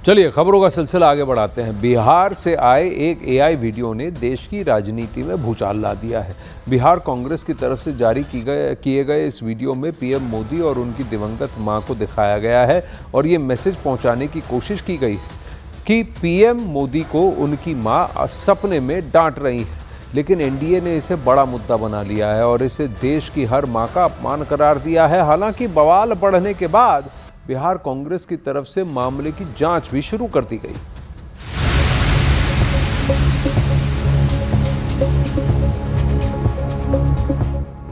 चलिए खबरों का सिलसिला आगे बढ़ाते हैं। बिहार से आए एक एआई वीडियो ने देश की राजनीति में भूचाल ला दिया है। बिहार कांग्रेस की तरफ से जारी किए गए इस वीडियो में पीएम मोदी और उनकी दिवंगत मां को दिखाया गया है और ये मैसेज पहुंचाने की कोशिश की गई है कि पीएम मोदी को उनकी मां सपने में डांट रही है। लेकिन एनडीए ने इसे बड़ा मुद्दा बना लिया है और इसे देश की हर मां का अपमान करार दिया है। हालांकि बवाल बढ़ने के बाद बिहार कांग्रेस की तरफ से मामले की जांच भी शुरू कर दी गई।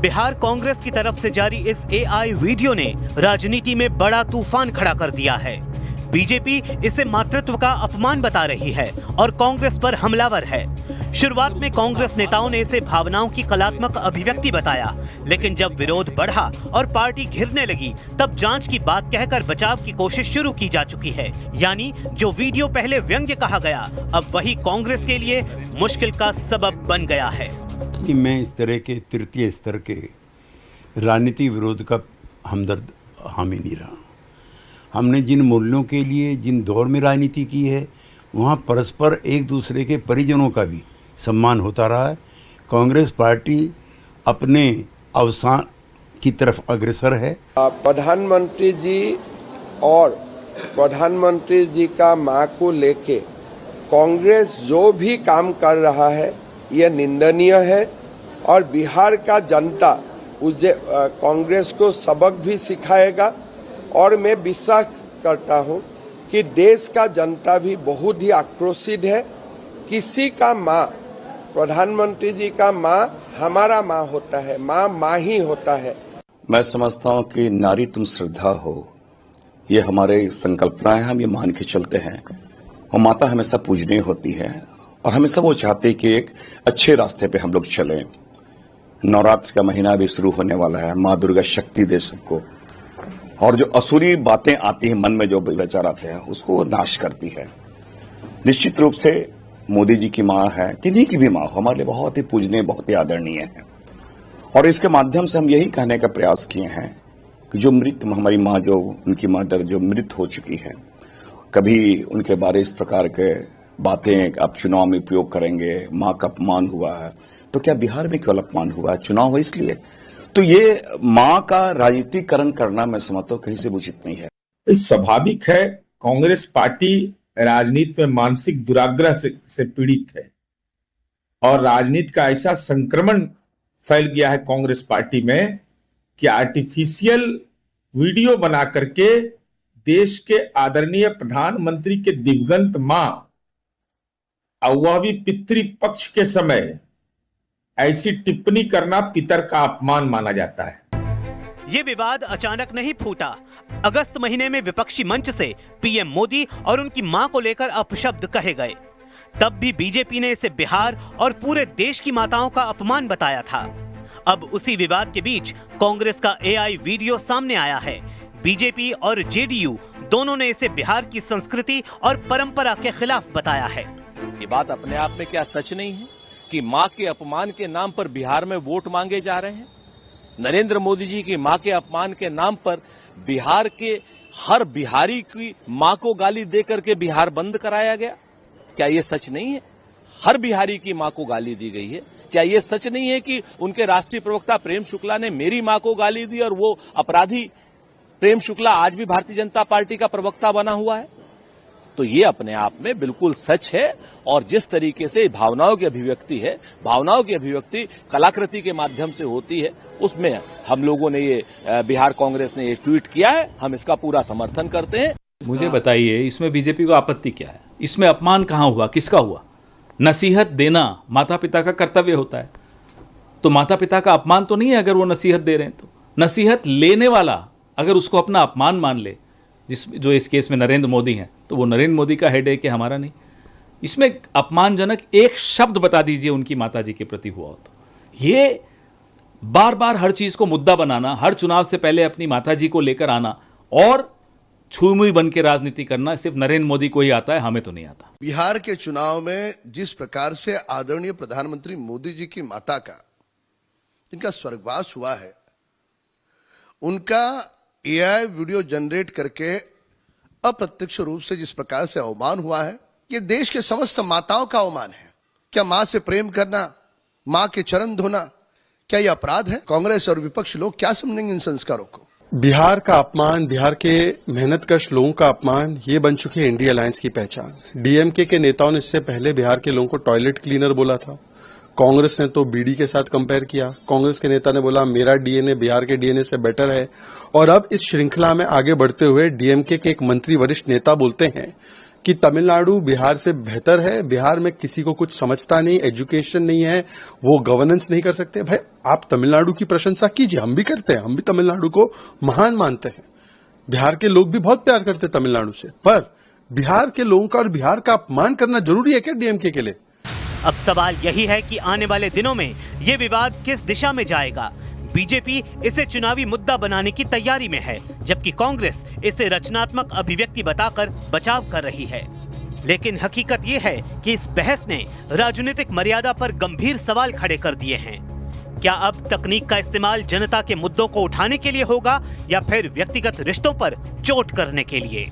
बिहार कांग्रेस की तरफ से जारी इस एआई वीडियो ने राजनीति में बड़ा तूफान खड़ा कर दिया है। बीजेपी इसे मातृत्व का अपमान बता रही है और कांग्रेस पर हमलावर है। शुरुआत में कांग्रेस नेताओं ने इसे भावनाओं की कलात्मक अभिव्यक्ति बताया, लेकिन जब विरोध बढ़ा और पार्टी घिरने लगी तब जांच की बात कहकर बचाव की कोशिश शुरू की जा चुकी है। यानी जो वीडियो पहले व्यंग्य कहा गया, अब वही कांग्रेस के लिए मुश्किल का सबब बन गया है। कि मैं इस तरह के तृतीय स्तर के राजनीतिक विरोध का हमदर्द हामी नहीं रहा। हमने जिन मूल्यों के लिए जिन दौर में राजनीति की है, वहाँ परस्पर एक दूसरे के परिजनों का भी सम्मान होता रहा है। कांग्रेस पार्टी अपने अवसान की तरफ अग्रसर है। प्रधानमंत्री जी और प्रधानमंत्री जी का मां को लेके कांग्रेस जो भी काम कर रहा है यह निंदनीय है और बिहार का जनता उसे कांग्रेस को सबक भी सिखाएगा। और मैं विश्वास करता हूं कि देश का जनता भी बहुत ही आक्रोशित है। किसी का मां, प्रधानमंत्री जी का मां हमारा मां होता है, मां ही होता है। मैं समझता हूं कि नारी तुम श्रद्धा हो, ये हमारे संकल्पनाएं, हम ये मान के चलते हैं। और माता हमेशा पूजनीय होती है और हमेशा वो चाहते हैं कि एक अच्छे रास्ते पे हम लोग चलें। नवरात्र का महीना भी शुरू होने वाला है। माँ दुर्गा शक्ति दे सबको, और जो असुरी बातें आती हैं मन में, जो विचार आते हैं, उसको नाश करती है। निश्चित रूप से मोदी जी की मां है, किन्हीं की भी मां हो, हमारे लिए बहुत ही पूजनीय, बहुत ही आदरणीय है। और इसके माध्यम से हम यही कहने का प्रयास किए हैं कि जो मृत हमारी मां, जो उनकी मदर जो मृत हो चुकी है, कभी उनके बारे इस प्रकार के बातें आप चुनाव में उपयोग करेंगे, मां का अपमान हुआ है, तो क्या बिहार में केवल अपमान हुआ है? चुनाव हो इसलिए। तो ये मां का राजनीतिकरण करना मैं समझता हूं कहीं से उचित नहीं है। स्वाभाविक है, कांग्रेस पार्टी राजनीति में मानसिक दुराग्रह से पीड़ित है और राजनीति का ऐसा संक्रमण फैल गया है कांग्रेस पार्टी में कि आर्टिफिशियल वीडियो बना करके देश के आदरणीय प्रधानमंत्री के दिवंगत मां, और वह भी पितृपक्ष के समय, ऐसी टिप्पणी करना पितर का अपमान माना जाता है। ये विवाद अचानक नहीं फूटा। अगस्त महीने में विपक्षी मंच से पीएम मोदी और उनकी मां को लेकर अपशब्द कहे गए। तब भी बीजेपी ने इसे बिहार और पूरे देश की माताओं का अपमान बताया था। अब उसी विवाद के बीच कांग्रेस का एआई वीडियो सामने आया है। बीजेपी और जेडीयू दोनों ने इसे बिहार की संस्कृति और परंपरा के खिलाफ बताया है। ये बात अपने आप में क्या सच नहीं है कि मां के अपमान के नाम पर बिहार में वोट मांगे जा रहे हैं? नरेंद्र मोदी जी की मां के अपमान के नाम पर बिहार के हर बिहारी की मां को गाली देकर के बिहार बंद कराया गया। क्या ये सच नहीं है? हर बिहारी की मां को गाली दी गई है। क्या ये सच नहीं है कि उनके राष्ट्रीय प्रवक्ता प्रेम शुक्ला ने मेरी मां को गाली दी और वो अपराधी प्रेम शुक्ला आज भी भारतीय जनता पार्टी का प्रवक्ता बना हुआ है? तो ये अपने आप में बिल्कुल सच है। और जिस तरीके से भावनाओं की अभिव्यक्ति है, भावनाओं की अभिव्यक्ति कलाकृति के माध्यम से होती है, उसमें हम लोगों ने ये बिहार कांग्रेस ने ये ट्वीट किया है, हम इसका पूरा समर्थन करते हैं। मुझे बताइए, इसमें बीजेपी को आपत्ति क्या है? इसमें अपमान कहाँ हुआ, किसका हुआ? नसीहत देना माता पिता का कर्तव्य होता है, तो माता पिता का अपमान तो नहीं है अगर वो नसीहत दे रहे हैं। तो नसीहत लेने वाला अगर उसको अपना अपमान मान ले, जो इस केस में नरेंद्र मोदी हैं, तो वो नरेंद्र मोदी का हेडेक है, हमारा नहीं। इसमें अपमानजनक एक शब्द बता दीजिए उनकी माताजी के प्रति हुआ हो तो। ये बार बार हर चीज को मुद्दा बनाना, हर चुनाव से पहले अपनी माताजी को लेकर आना और छुई बन के राजनीति करना सिर्फ नरेंद्र मोदी को ही आता है, हमें तो नहीं आता। बिहार के चुनाव में जिस प्रकार से आदरणीय प्रधानमंत्री मोदी जी की माता का, जिनका स्वर्गवास हुआ है, उनका एआई वीडियो जनरेट करके अप्रत्यक्ष रूप से जिस प्रकार से अवमान हुआ है, ये देश के समस्त माताओं का अवमान है। क्या मां से प्रेम करना, मां के चरण धोना, क्या ये अपराध है? कांग्रेस और विपक्ष लोग क्या समझेंगे इन संस्कारों को? बिहार का अपमान, बिहार के मेहनतकश लोगों का अपमान, ये बन चुकी है इंडिया अलायंस की पहचान। डीएमके के नेताओं ने इससे पहले बिहार के लोगों को टॉयलेट क्लीनर बोला था। कांग्रेस ने तो बीडी के साथ कंपेयर किया। कांग्रेस के नेता ने बोला मेरा डीएनए बिहार के डीएनए से बेटर है। और अब इस श्रृंखला में आगे बढ़ते हुए डीएमके के एक मंत्री, वरिष्ठ नेता बोलते हैं कि तमिलनाडु बिहार से बेहतर है, बिहार में किसी को कुछ समझता नहीं, एजुकेशन नहीं है, वो गवर्नेंस नहीं कर सकते। भाई आप तमिलनाडु की प्रशंसा कीजिए, हम भी करते हैं, हम भी तमिलनाडु को महान मानते हैं। बिहार के लोग भी बहुत प्यार करते हैं तमिलनाडु से, पर बिहार के लोगों का और बिहार का अपमान करना जरूरी है क्या डीएमके के लिए? अब सवाल यही है कि आने वाले दिनों में ये विवाद किस दिशा में जाएगा। बीजेपी इसे चुनावी मुद्दा बनाने की तैयारी में है, जबकि कांग्रेस इसे रचनात्मक अभिव्यक्ति बताकर बचाव कर रही है। लेकिन हकीकत ये है कि इस बहस ने राजनीतिक मर्यादा पर गंभीर सवाल खड़े कर दिए हैं। क्या अब तकनीक का इस्तेमाल जनता के मुद्दों को उठाने के लिए होगा या फिर व्यक्तिगत रिश्तों पर चोट करने के लिए?